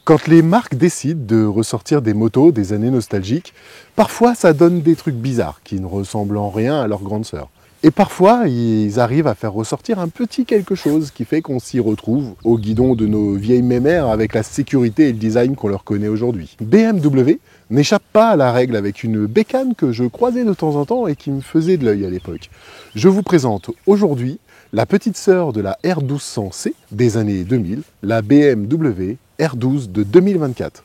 Quand les marques décident de ressortir des motos des années nostalgiques, parfois ça donne des trucs bizarres qui ne ressemblent en rien à leur grande sœur. Et parfois, ils arrivent à faire ressortir un petit quelque chose qui fait qu'on s'y retrouve au guidon de nos vieilles mémères avec la sécurité et le design qu'on leur connaît aujourd'hui. BMW n'échappe pas à la règle avec une bécane que je croisais de temps en temps et qui me faisait de l'œil à l'époque. Je vous présente aujourd'hui la petite sœur de la R1200C des années 2000, la BMW R12 de 2024.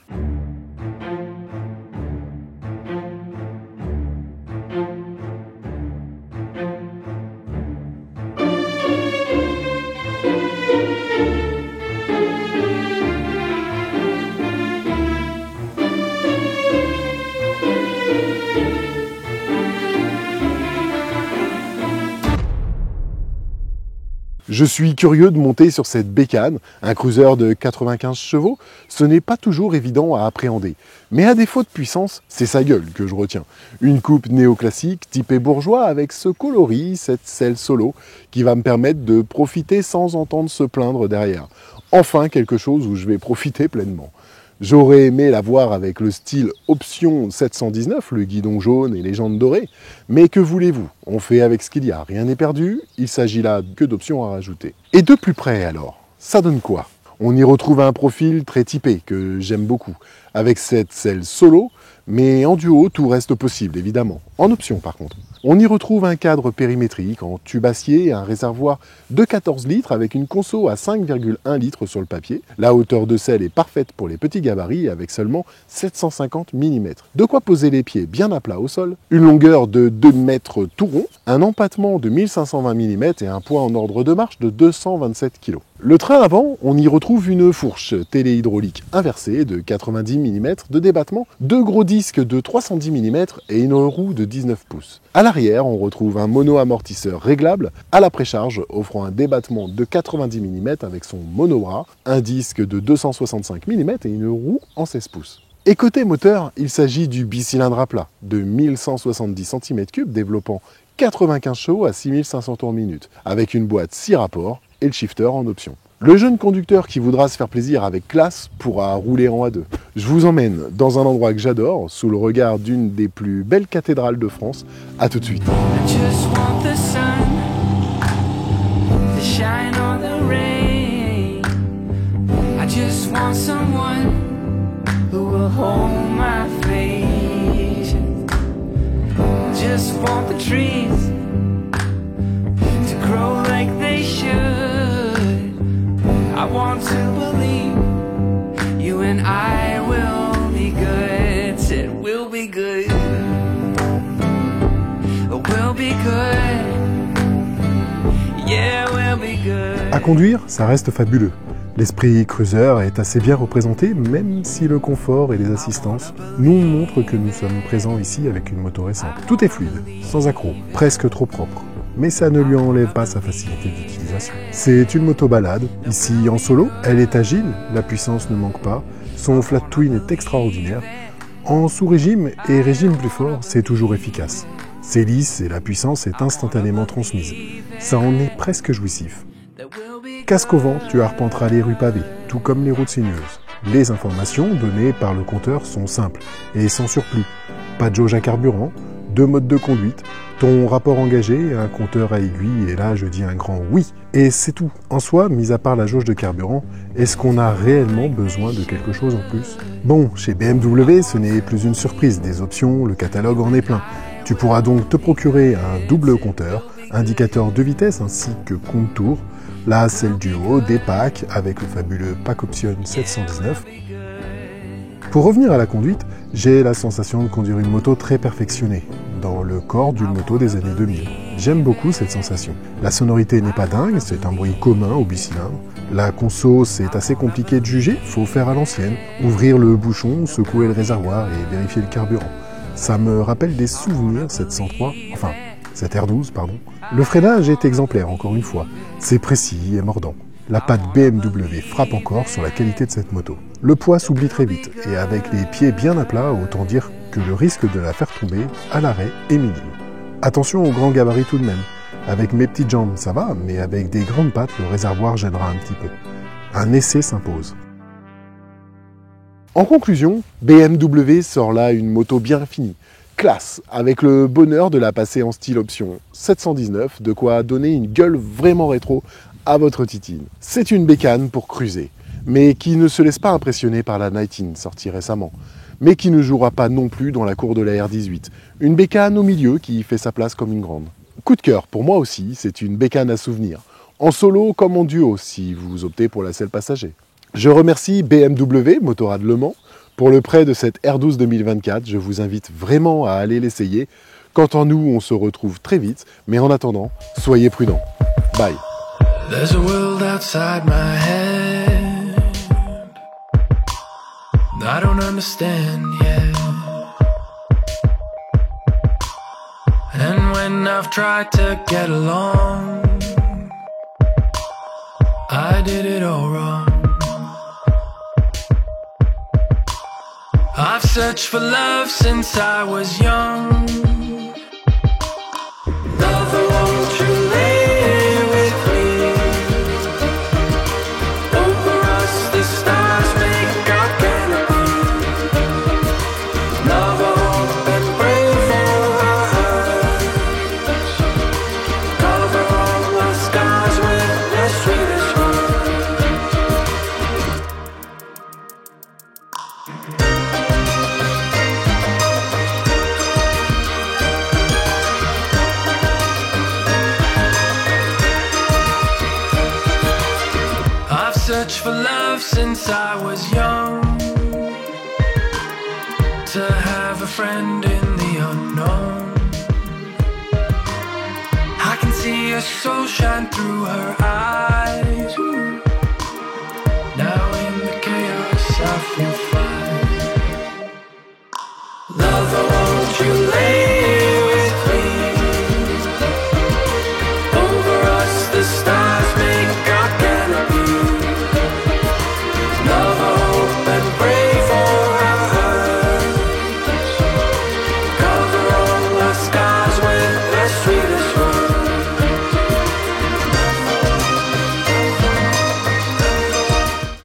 Je suis curieux de monter sur cette bécane, un cruiser de 95 chevaux, ce n'est pas toujours évident à appréhender. Mais à défaut de puissance, c'est sa gueule que je retiens. Une coupe néoclassique, typée bourgeois, avec ce coloris, cette selle solo, qui va me permettre de profiter sans entendre se plaindre derrière. Enfin, quelque chose où je vais profiter pleinement. J'aurais aimé la voir avec le style option 719, le guidon jaune et les jantes dorées. Mais que voulez-vous? On fait avec ce qu'il y a, rien n'est perdu, il s'agit là que d'options à rajouter. Et de plus près alors, ça donne quoi? On y retrouve un profil très typé, que j'aime beaucoup, avec cette selle solo, mais en duo, tout reste possible évidemment, en option par contre. On y retrouve un cadre périmétrique en tube acier et un réservoir de 14 litres avec une conso à 5,1 litres sur le papier. La hauteur de selle est parfaite pour les petits gabarits avec seulement 750 mm. De quoi poser les pieds bien à plat au sol, une longueur de 2 mètres tout rond, un empattement de 1520 mm et un poids en ordre de marche de 227 kg. Le train avant, on y retrouve une fourche téléhydraulique inversée de 90 mm de débattement, deux gros disques de 310 mm et une roue de 19 pouces. À l'arrière, on retrouve un mono-amortisseur réglable à la précharge offrant un débattement de 90 mm avec son monobras, un disque de 265 mm et une roue en 16 pouces. Et côté moteur, il s'agit du bicylindre à plat de 1170 cm3 développant 95 chevaux à 6500 tours minute avec une boîte 6 rapports et le shifter en option. Le jeune conducteur qui voudra se faire plaisir avec classe pourra rouler en A2. Je vous emmène dans un endroit que j'adore, sous le regard d'une des plus belles cathédrales de France. A tout de suite. I want to believe you and I will be good. Said we'll be good. We'll be good. Yeah, we'll be good. À conduire, ça reste fabuleux. L'esprit cruiser est assez bien représenté, même si le confort et les assistances nous montrent que nous sommes présents ici avec une moto récente. Tout est fluide, sans accroc, presque trop propre. Mais ça ne lui enlève pas sa facilité d'utilisation. C'est une moto balade. Ici, en solo, elle est agile, la puissance ne manque pas, son flat twin est extraordinaire. En sous-régime et régime plus fort, c'est toujours efficace. C'est lisse et la puissance est instantanément transmise. Ça en est presque jouissif. Casque au vent, tu arpenteras les rues pavées, tout comme les routes sinueuses. Les informations données par le compteur sont simples et sans surplus. Pas de jauge à carburant, 2 modes de conduite, ton rapport engagé, un compteur à aiguille, et là je dis un grand oui. Et c'est tout. En soi, mis à part la jauge de carburant, est-ce qu'on a réellement besoin de quelque chose en plus? Bon, chez BMW, ce n'est plus une surprise, des options, le catalogue en est plein. Tu pourras donc te procurer un double compteur, indicateur de vitesse ainsi que compte-tour, la selle duo, des packs avec le fabuleux pack option 719. Pour revenir à la conduite, j'ai la sensation de conduire une moto très perfectionnée, dans le corps d'une moto des années 2000. J'aime beaucoup cette sensation. La sonorité n'est pas dingue, c'est un bruit commun au bicylindre. La conso, c'est assez compliqué de juger, faut faire à l'ancienne. Ouvrir le bouchon, secouer le réservoir et vérifier le carburant. Ça me rappelle des souvenirs, cette R12, pardon. Le freinage est exemplaire, encore une fois. C'est précis et mordant. La patte BMW frappe encore sur la qualité de cette moto. Le poids s'oublie très vite, et avec les pieds bien à plat, autant dire que le risque de la faire tomber à l'arrêt est minime. Attention au grand gabarit tout de même. Avec mes petites jambes, ça va, mais avec des grandes pattes, le réservoir gênera un petit peu. Un essai s'impose. En conclusion, BMW sort là une moto bien finie, classe, avec le bonheur de la passer en style option 719, de quoi donner une gueule vraiment rétro à votre titine. C'est une bécane pour cruiser, mais qui ne se laisse pas impressionner par la 19 sortie récemment, mais qui ne jouera pas non plus dans la cour de la R18. Une bécane au milieu qui fait sa place comme une grande. Coup de cœur pour moi aussi, c'est une bécane à souvenir, en solo comme en duo si vous optez pour la selle passager. Je remercie BMW, Motorrad Le Mans, pour le prêt de cette R12 2024. Je vous invite vraiment à aller l'essayer. Quant à nous, on se retrouve très vite, mais en attendant, soyez prudents. Bye. There's a world outside my head I don't understand yet. And when I've tried to get along, I did it all wrong. I've searched for love since I was young. Lover, won't you lay with me? Over us the stars make our canopy. Lover, hope and pray for our hearts. Cover all our scars with the sweetest searched for love since I was young. To have a friend in the unknown. I can see her soul shine through her eyes. Ooh.